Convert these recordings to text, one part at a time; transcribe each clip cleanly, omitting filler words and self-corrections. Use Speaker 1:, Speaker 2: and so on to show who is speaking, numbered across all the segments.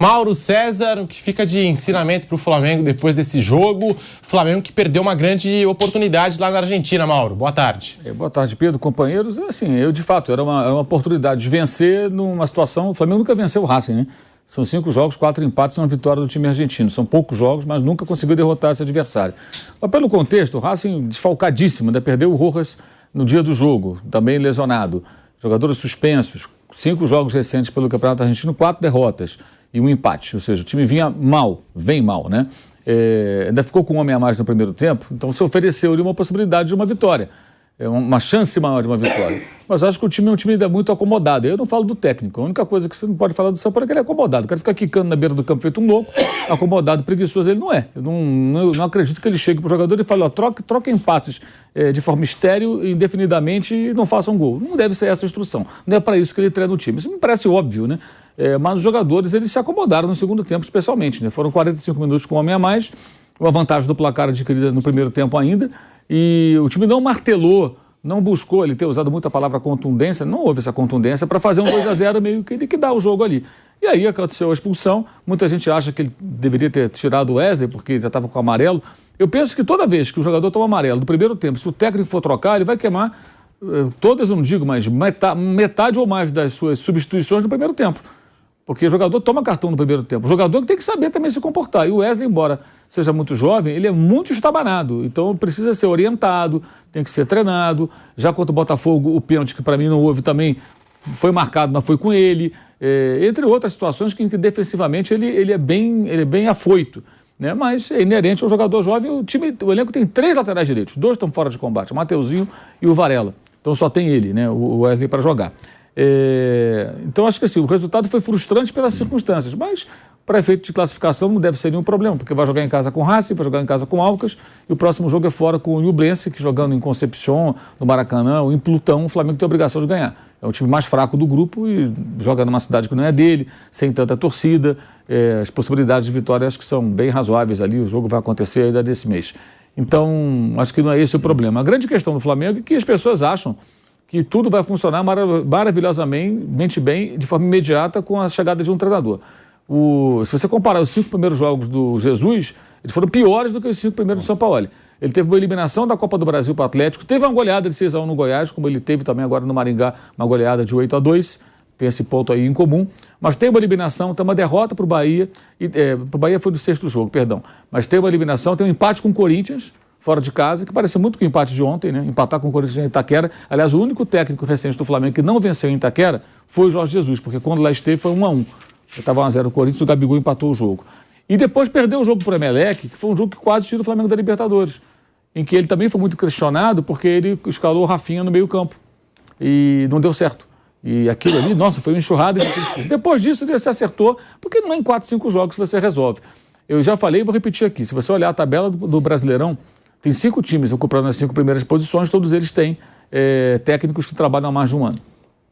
Speaker 1: Mauro César, o que fica de ensinamento para o Flamengo depois desse jogo? Flamengo que perdeu uma grande oportunidade lá na Argentina, Mauro. Boa tarde.
Speaker 2: Boa tarde, Pedro, companheiros. De fato, era uma oportunidade de vencer numa situação... O Flamengo nunca venceu o Racing, né? São 5 jogos, 4 empates e uma vitória do time argentino. São poucos jogos, mas nunca conseguiu derrotar esse adversário. Mas pelo contexto, o Racing desfalcadíssimo, ainda perdeu o Rojas no dia do jogo, também lesionado. Jogadores suspensos, 5 jogos recentes pelo Campeonato Argentino, 4 derrotas e um empate. Ou seja, o time vinha mal, vem mal, né? Ainda ficou com um homem a mais no primeiro tempo, então se ofereceu-lhe uma possibilidade de uma vitória. Uma chance maior de uma vitória. Mas acho que o time é um time ainda muito acomodado. Eu não falo do técnico. A única coisa que você não pode falar do São Paulo é que ele é acomodado. O cara fica quicando na beira do campo feito um louco, acomodado, preguiçoso. Ele não é. Eu não acredito que ele chegue para o jogador e fale, ó, troquem passes de forma estéril, indefinidamente, e não façam gol. Não deve ser essa a instrução. Não é para isso que ele treina o time. Isso me parece óbvio, né? Mas os jogadores, eles se acomodaram no segundo tempo, especialmente, né? Foram 45 minutos com um homem a mais, uma vantagem do placar adquirida no primeiro tempo ainda. E o time não martelou, não buscou, ele ter usado muito a palavra contundência, não houve essa contundência para fazer um 2-0 meio que liquidar o jogo ali. E aí aconteceu a expulsão, muita gente acha que ele deveria ter tirado o Wesley porque já estava com amarelo. Eu penso que toda vez que o jogador toma amarelo no primeiro tempo, se o técnico for trocar, ele vai queimar todas, eu não digo, mas metade ou mais das suas substituições no primeiro tempo. Porque o jogador toma cartão no primeiro tempo. O jogador tem que saber também se comportar. E o Wesley, embora seja muito jovem, ele é muito estabanado. Então precisa ser orientado, tem que ser treinado. Já contra o Botafogo, o pênalti, que para mim não houve também, foi marcado, mas foi com ele. Entre outras situações que defensivamente ele é bem afoito. Né? Mas é inerente ao jogador jovem. O elenco tem 3 laterais direitos. 2 estão fora de combate, o Mateuzinho e o Varela. Então só tem ele, né? O Wesley, para jogar. Então acho que assim, o resultado foi frustrante pelas circunstâncias, mas para efeito de classificação não deve ser nenhum problema, porque vai jogar em casa com o Racing, vai jogar em casa com o Alcas, e o próximo jogo é fora com o Ñublense, que jogando em Concepción, no Maracanã ou em Plutão, o Flamengo tem a obrigação de ganhar. É o time mais fraco do grupo e joga numa cidade que não é dele, sem tanta torcida. As possibilidades de vitória acho que são bem razoáveis ali, o jogo vai acontecer ainda nesse mês. Então acho que não é esse o problema. A grande questão do Flamengo é que as pessoas acham que tudo vai funcionar maravilhosamente bem, de forma imediata, com a chegada de um treinador. Se você comparar os 5 primeiros jogos do Jesus, eles foram piores do que os 5 primeiros do São Paulo. Ele teve uma eliminação da Copa do Brasil para o Atlético, teve uma goleada de 6-1 no Goiás, como ele teve também agora no Maringá, uma goleada de 8-2, tem esse ponto aí em comum, mas tem uma eliminação, tem uma derrota para o Bahia, para o Bahia foi do 6º jogo, perdão, mas tem uma eliminação, tem um empate com o Corinthians, fora de casa, que parece muito com o empate de ontem, né? Empatar com o Corinthians em Itaquera. Aliás, o único técnico recente do Flamengo que não venceu em Itaquera foi o Jorge Jesus, porque quando lá esteve foi 1-1. Estava 1-0 o Corinthians, o Gabigol empatou o jogo. E depois perdeu o jogo para o Emelec, que foi um jogo que quase tira o Flamengo da Libertadores, em que ele também foi muito questionado porque ele escalou o Rafinha no meio-campo e não deu certo. E aquilo ali, nossa, foi uma enxurrada. Depois disso, ele se acertou, porque não é em 4, 5 jogos que você resolve. Eu já falei e vou repetir aqui. Se você olhar a tabela do Brasileirão, tem 5 times ocupando as 5 primeiras posições, todos eles têm técnicos que trabalham há mais de um ano.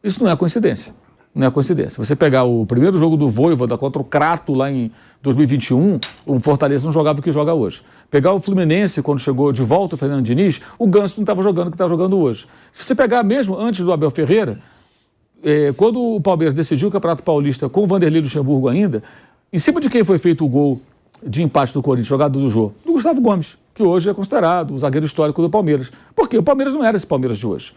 Speaker 2: Isso não é coincidência. Não é coincidência. Você pegar o primeiro jogo do Vojvoda contra o Crato lá em 2021, o Fortaleza não jogava o que joga hoje. Pegar o Fluminense, quando chegou de volta o Fernando Diniz, o Ganso não estava jogando o que está jogando hoje. Se você pegar mesmo antes do Abel Ferreira, quando o Palmeiras decidiu o Campeonato Paulista com o Vanderlei Luxemburgo ainda, em cima de quem foi feito o gol de empate do Corinthians, jogado do Jô? Do Gustavo Gomes, que hoje é considerado o zagueiro histórico do Palmeiras. Por quê? O Palmeiras não era esse Palmeiras de hoje.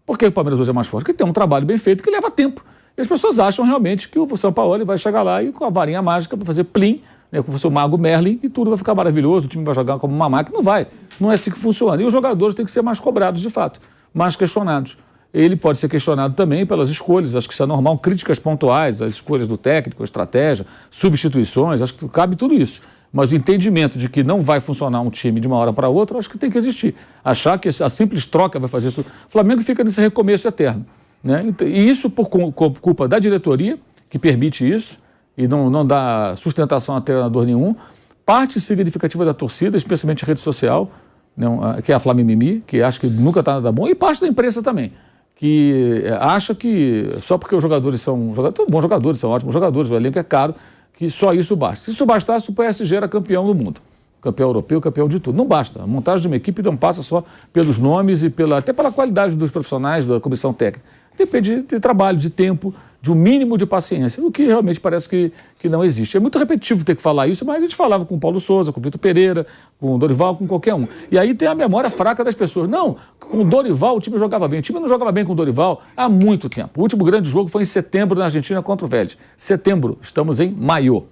Speaker 2: Por que o Palmeiras hoje é mais forte? Porque tem um trabalho bem feito que leva tempo. E as pessoas acham realmente que o São Paulo vai chegar lá e com a varinha mágica para fazer plim, né, como fosse o Mago Merlin, e tudo vai ficar maravilhoso, o time vai jogar como uma máquina. Não vai. Não é assim que funciona. E os jogadores têm que ser mais cobrados, de fato, mais questionados. Ele pode ser questionado também pelas escolhas, acho que isso é normal, críticas pontuais, as escolhas do técnico, a estratégia, substituições, acho que cabe tudo isso. Mas o entendimento de que não vai funcionar um time de uma hora para outra, acho que tem que existir. Achar que a simples troca vai fazer tudo. O Flamengo fica nesse recomeço eterno. Né? E isso por culpa da diretoria, que permite isso, e não dá sustentação a treinador nenhum. Parte significativa da torcida, especialmente a rede social, né, que é a Flamimimi, que acha que nunca está nada bom, e parte da imprensa também, que acha que só porque os jogadores são bons jogadores, são ótimos jogadores, o elenco é caro, que só isso basta. Se isso bastasse, o PSG era campeão do mundo. Campeão europeu, campeão de tudo. Não basta. A montagem de uma equipe não passa só pelos nomes e até pela qualidade dos profissionais da comissão técnica. Depende de trabalho, de tempo, de um mínimo de paciência, o que realmente parece que não existe. É muito repetitivo ter que falar isso, mas a gente falava com o Paulo Souza, com o Vitor Pereira, com o Dorival, com qualquer um. E aí tem a memória fraca das pessoas. Não, com o Dorival o time jogava bem. O time não jogava bem com o Dorival há muito tempo. O último grande jogo foi em setembro na Argentina contra o Vélez. Setembro, estamos em maio.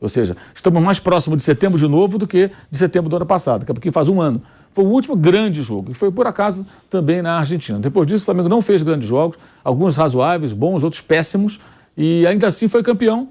Speaker 2: Ou seja, estamos mais próximos de setembro de novo do que de setembro do ano passado, que é porque faz um ano. Foi o último grande jogo, e foi por acaso também na Argentina. Depois disso, o Flamengo não fez grandes jogos, alguns razoáveis, bons, outros péssimos, e ainda assim foi campeão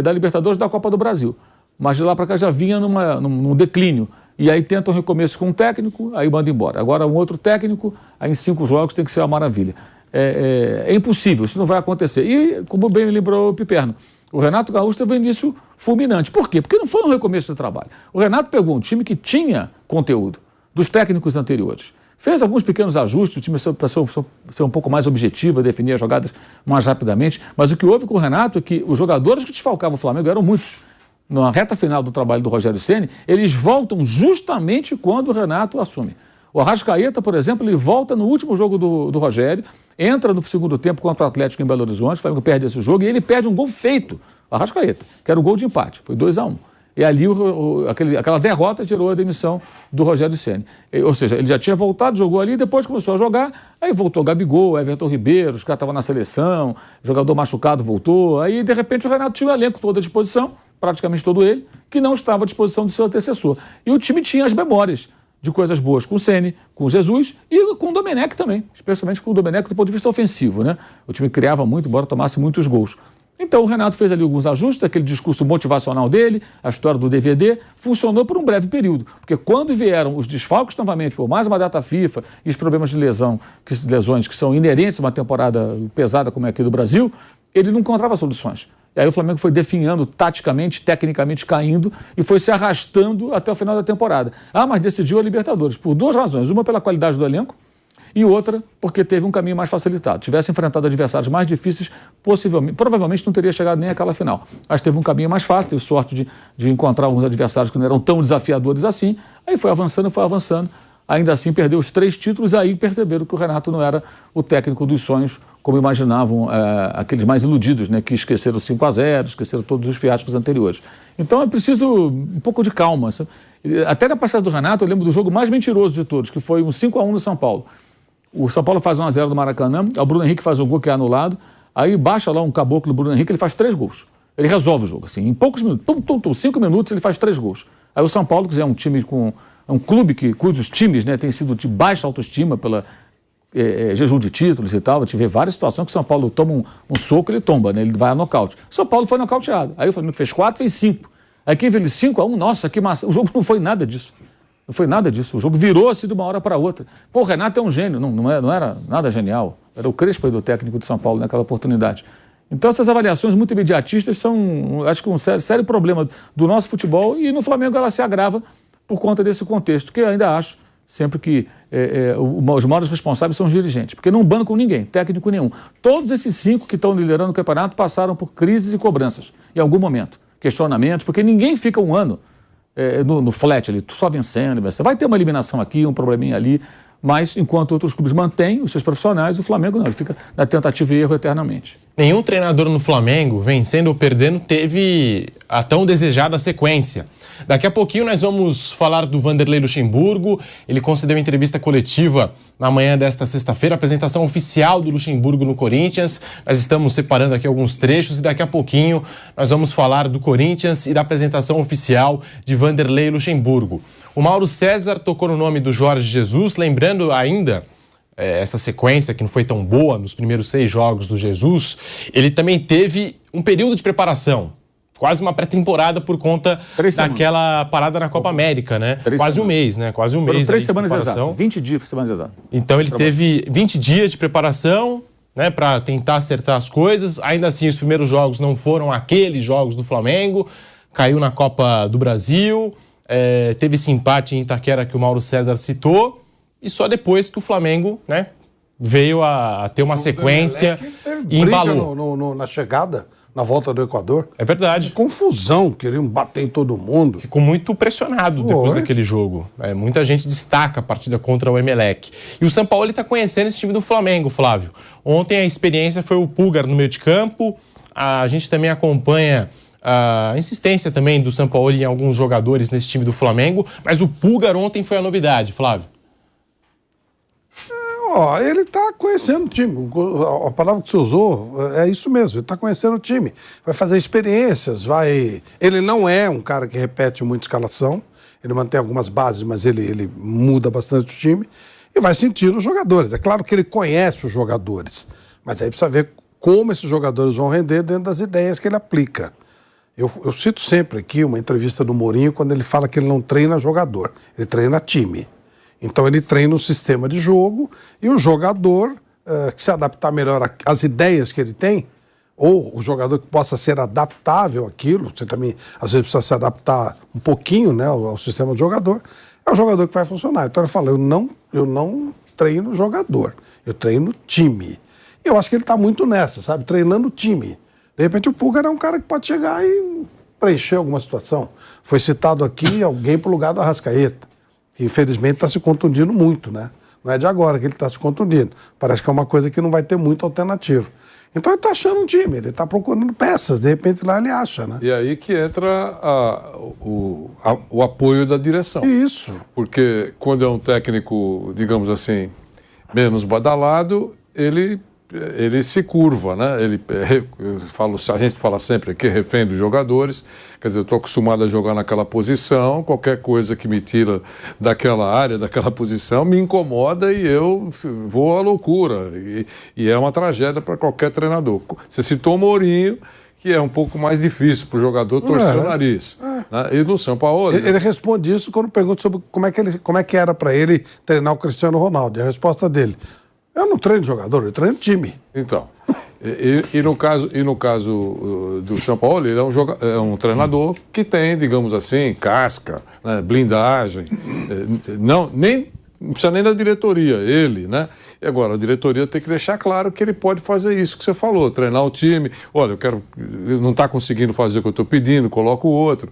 Speaker 2: da Libertadores e da Copa do Brasil. Mas de lá para cá já vinha num declínio. E aí tenta um recomeço com um técnico, aí manda embora. Agora um outro técnico, aí em 5 jogos tem que ser uma maravilha. É impossível, isso não vai acontecer. E, como bem me lembrou o Piperno, o Renato Gaúcho teve um início fulminante. Por quê? Porque não foi um recomeço de trabalho. O Renato pegou um time que tinha conteúdo dos técnicos anteriores. Fez alguns pequenos ajustes, o time passou a ser um pouco mais objetivo, a definir as jogadas mais rapidamente, mas o que houve com o Renato é que os jogadores que desfalcavam o Flamengo eram muitos. Na reta final do trabalho do Rogério Ceni, eles voltam justamente quando o Renato assume. O Arrascaeta, por exemplo, ele volta no último jogo do Rogério, entra no segundo tempo contra o Atlético em Belo Horizonte, o Flamengo perde esse jogo e ele perde um gol feito, o Arrascaeta, que era o gol de empate, foi 2-1. E ali aquela derrota tirou a demissão do Rogério Ceni. Ou seja, ele já tinha voltado, jogou ali, depois começou a jogar, aí voltou Gabigol, Everton Ribeiro, os caras estavam na seleção, jogador machucado voltou, aí de repente o Renato tinha o elenco todo à disposição, praticamente todo ele, que não estava à disposição do seu antecessor. E o time tinha as memórias de coisas boas com o Ceni, com o Jesus e com o Domenech também, especialmente com o Domenech do ponto de vista ofensivo, né? O time criava muito, embora tomasse muitos gols. Então o Renato fez ali alguns ajustes, aquele discurso motivacional dele, a história do DVD, funcionou por um breve período, porque quando vieram os desfalques novamente, por mais uma data FIFA e os problemas de lesões que são inerentes a uma temporada pesada como é aqui do Brasil, ele não encontrava soluções. E aí o Flamengo foi definhando taticamente, tecnicamente caindo e foi se arrastando até o final da temporada. Mas decidiu a Libertadores por 2 razões, uma pela qualidade do elenco, e outra porque teve um caminho mais facilitado. Tivesse enfrentado adversários mais difíceis, provavelmente não teria chegado nem àquela final. Mas teve um caminho mais fácil, teve sorte de encontrar alguns adversários que não eram tão desafiadores assim. Aí foi avançando. Ainda assim perdeu os 3 títulos, aí perceberam que o Renato não era o técnico dos sonhos, como imaginavam aqueles mais iludidos, né, que esqueceram 5-0, esqueceram todos os fiascos anteriores. Então é preciso um pouco de calma. Até na passagem do Renato, eu lembro do jogo mais mentiroso de todos, que foi um 5-1 no São Paulo. O São Paulo faz 1-0 no Maracanã, o Bruno Henrique faz um gol que é anulado, aí baixa lá um caboclo do Bruno Henrique, ele faz 3 gols. Ele resolve o jogo, assim, em poucos minutos, 5 minutos ele faz 3 gols. Aí o São Paulo, que é um time é um clube cujos times, né, têm sido de baixa autoestima pela jejum de títulos e tal, a gente vê várias situações que o São Paulo toma um soco, ele tomba, né, ele vai a nocaute. O São Paulo foi nocauteado, aí o Flamengo fez 4, fez 5. Aí quem viu ele 5-1, nossa, que massa. O jogo não foi nada disso. Não foi nada disso. O jogo virou-se de uma hora para outra. Pô, o Renato é um gênio. Não era nada genial. Era o Crespo do técnico de São Paulo naquela oportunidade. Então essas avaliações muito imediatistas são, acho que um sério problema do nosso futebol, e no Flamengo ela se agrava por conta desse contexto, que eu ainda acho sempre que os maiores responsáveis são os dirigentes, porque não bancam ninguém, técnico nenhum. Todos esses 5 que estão liderando o campeonato passaram por crises e cobranças, em algum momento. Questionamentos, porque ninguém fica um ano no flat ali, só vencendo. Você vai ter uma eliminação aqui, um probleminha ali, mas enquanto outros clubes mantêm os seus profissionais, o Flamengo não, ele fica na tentativa e erro eternamente.
Speaker 1: Nenhum treinador no Flamengo, vencendo ou perdendo, teve a tão desejada sequência. Daqui a pouquinho nós vamos falar do Vanderlei Luxemburgo. Ele concedeu entrevista coletiva na manhã desta sexta-feira, apresentação oficial do Luxemburgo no Corinthians. Nós estamos separando aqui alguns trechos e daqui a pouquinho nós vamos falar do Corinthians e da apresentação oficial de Vanderlei Luxemburgo. O Mauro César tocou no nome do Jorge Jesus, lembrando ainda essa sequência que não foi tão boa nos primeiros 6 jogos do Jesus. Ele também teve um período de preparação, quase uma pré-temporada por conta daquela parada na Copa América, né? Quase um mês, né? Quase um mês.
Speaker 2: Foram 3 semanas exatas, 20 dias por semana exata.
Speaker 1: Então ele teve 20 dias de preparação, né, para tentar acertar as coisas. Ainda assim, os primeiros jogos não foram aqueles jogos do Flamengo. Caiu na Copa do Brasil, teve esse empate em Itaquera que o Mauro César citou, e só depois que o Flamengo, né, veio a ter uma sequência e embalou.
Speaker 3: Na chegada na volta do Equador.
Speaker 1: É verdade.
Speaker 3: Confusão, queriam bater em todo mundo.
Speaker 1: Ficou muito pressionado depois daquele jogo. Muita gente destaca a partida contra o Emelec. E o Sampaoli está conhecendo esse time do Flamengo, Flávio. Ontem a experiência foi o Pulgar no meio de campo. A gente também acompanha a insistência também do Sampaoli em alguns jogadores nesse time do Flamengo. Mas o Pulgar ontem foi a novidade, Flávio.
Speaker 3: Ele está conhecendo o time. A palavra que você usou é isso mesmo. Ele está conhecendo o time. Vai fazer experiências, vai... Ele não é um cara que repete muita escalação. Ele mantém algumas bases, mas ele muda bastante o time. E vai sentir os jogadores. É claro que ele conhece os jogadores. Mas aí precisa ver como esses jogadores vão render dentro das ideias que ele aplica. Eu cito sempre aqui uma entrevista do Mourinho quando ele fala que ele não treina jogador. Ele treina time. Então ele treina um sistema de jogo e o jogador que se adaptar melhor às ideias que ele tem, ou o jogador que possa ser adaptável àquilo, você também às vezes precisa se adaptar um pouquinho, né, ao sistema de jogador, é o jogador que vai funcionar. Então ele fala, eu não treino jogador, eu treino time. E eu acho que ele está muito nessa, sabe, treinando time. De repente o Pulgar é um cara que pode chegar e preencher alguma situação. Foi citado aqui alguém para o lugar do Arrascaeta, que infelizmente está se contundindo muito, né? Não é de agora que ele está se contundindo. Parece que é uma coisa que não vai ter muita alternativa. Então ele está achando um time, ele está procurando peças, de repente lá ele acha, né?
Speaker 4: E aí que entra o apoio da direção.
Speaker 3: Isso.
Speaker 4: Porque quando é um técnico, digamos assim, menos badalado, ele se curva, né? A gente fala sempre aqui, refém dos jogadores. Quer dizer, eu estou acostumado a jogar naquela posição, qualquer coisa que me tira daquela área, daquela posição, me incomoda e eu vou à loucura. E é uma tragédia para qualquer treinador. Você citou o Mourinho, que é um pouco mais difícil para o jogador torcer o nariz. Né? E no São Paulo...
Speaker 3: Ele responde isso quando pergunta sobre como é que era para ele treinar o Cristiano Ronaldo. E a resposta dele... Eu não treino jogador, eu treino time.
Speaker 4: Então, e no caso do São Paulo, ele é um treinador que tem, digamos assim, casca, né, blindagem, nem precisa nem da diretoria, ele, né? E agora, a diretoria tem que deixar claro que ele pode fazer isso que você falou, treinar o time, olha, não está conseguindo fazer o que eu estou pedindo, coloca o outro.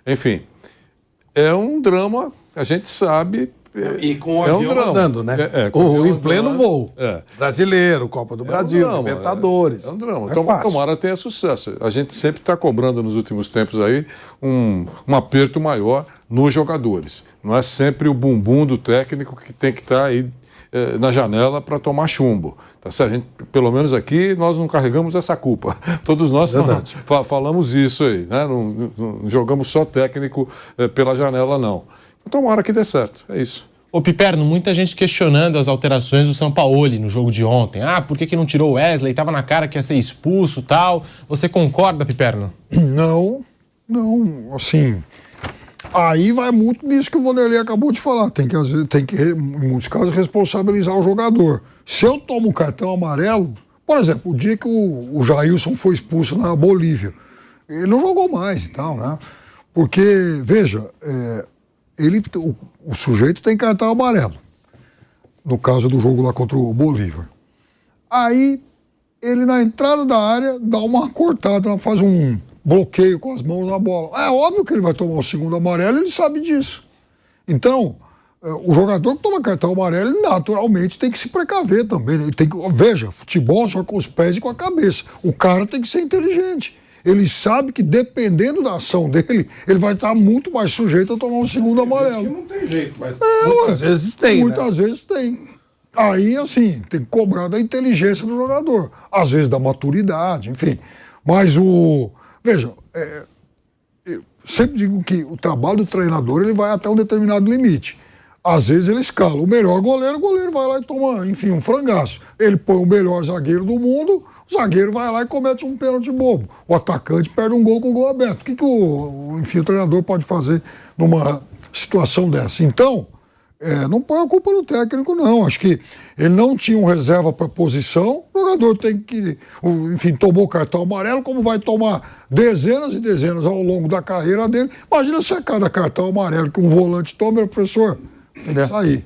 Speaker 4: Enfim, é um drama, a gente sabe...
Speaker 3: E com o avião andando, né? Em pleno voo. Brasileiro, Copa do Brasil, Libertadores.
Speaker 4: É um drama. Tomara tenha sucesso. A gente sempre está cobrando nos últimos tempos aí um aperto maior nos jogadores. Não é sempre o bumbum do técnico que tem que estar aí na janela para tomar chumbo. Tá certo? A gente, pelo menos aqui, nós não carregamos essa culpa. Todos nós falamos isso aí, né? Não jogamos só técnico pela janela, não. Tomara que dê certo, é isso.
Speaker 1: Ô Piperno, muita gente questionando as alterações do Sampaoli no jogo de ontem. Por que não tirou o Wesley? Estava na cara que ia ser expulso e tal. Você concorda, Piperno?
Speaker 5: Não, assim... Aí vai muito nisso que o Vanderlei acabou de falar. Tem que, em muitos casos, responsabilizar o jogador. Se eu tomo um cartão amarelo... Por exemplo, o dia que o Jailson foi expulso na Bolívia, ele não jogou mais e tal, né? Porque, veja... O sujeito tem cartão amarelo, no caso do jogo lá contra o Bolívar. Aí, ele na entrada da área dá uma cortada, faz um bloqueio com as mãos na bola. É óbvio que ele vai tomar o segundo amarelo, ele sabe disso. Então, o jogador que toma cartão amarelo, ele naturalmente tem que se precaver também. Ele tem que, veja, futebol só com os pés e com a cabeça. O cara tem que ser inteligente. Ele sabe que, dependendo da ação dele, ele vai estar muito mais sujeito a tomar um segundo amarelo.
Speaker 3: Não tem jeito, mas muitas vezes tem.
Speaker 5: Muitas vezes tem. Aí, assim, tem que cobrar da inteligência do jogador. Às vezes da maturidade, enfim. Mas veja, eu sempre digo que o trabalho do treinador ele vai até um determinado limite. Às vezes ele escala o melhor goleiro, o goleiro vai lá e toma, enfim, um frangaço. Ele põe o melhor zagueiro do mundo, o zagueiro vai lá e comete um pênalti bobo. O atacante perde um gol com o gol aberto. O que o treinador pode fazer numa situação dessa? Então, não põe a culpa no técnico, não. Acho que ele não tinha um reserva para posição. O jogador tem que, enfim, tomou cartão amarelo, como vai tomar dezenas e dezenas ao longo da carreira dele. Imagina se a cada cartão amarelo que um volante toma, professor, tem que sair.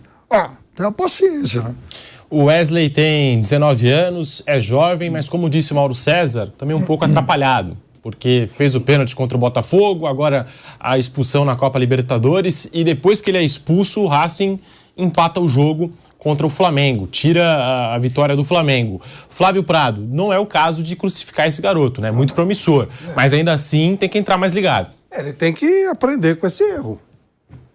Speaker 5: Tenha paciência, né?
Speaker 1: O Wesley tem 19 anos, é jovem, mas como disse o Mauro César, também um pouco atrapalhado, porque fez o pênalti contra o Botafogo, agora a expulsão na Copa Libertadores, e depois que ele é expulso, o Racing empata o jogo contra o Flamengo, tira a vitória do Flamengo. Flávio Prado, não é o caso de crucificar esse garoto, né? Muito promissor, mas ainda assim tem que entrar mais ligado.
Speaker 3: Ele tem que aprender com esse erro.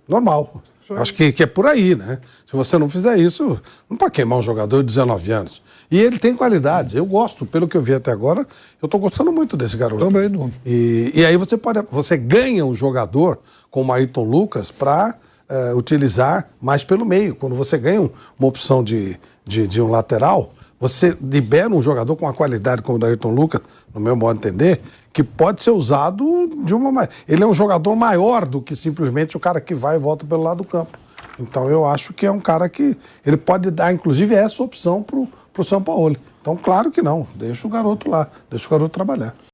Speaker 3: Normal. Acho que é por aí, né? Se você não fizer isso, não pode queimar um jogador de 19 anos. E ele tem qualidades. Eu gosto, pelo que eu vi até agora, eu estou gostando muito desse garoto.
Speaker 5: Também não.
Speaker 3: E aí você ganha um jogador como o Ayrton Lucas para utilizar mais pelo meio. Quando você ganha uma opção de um lateral, você libera um jogador com uma qualidade como o Ayrton Lucas, no meu modo de entender, que pode ser usado de uma maneira. Ele é um jogador maior do que simplesmente o cara que vai e volta pelo lado do campo. Então eu acho que é um cara que ele pode dar, inclusive, essa opção pro São Paulo. Então, claro que não. Deixa o garoto lá, deixa o garoto trabalhar.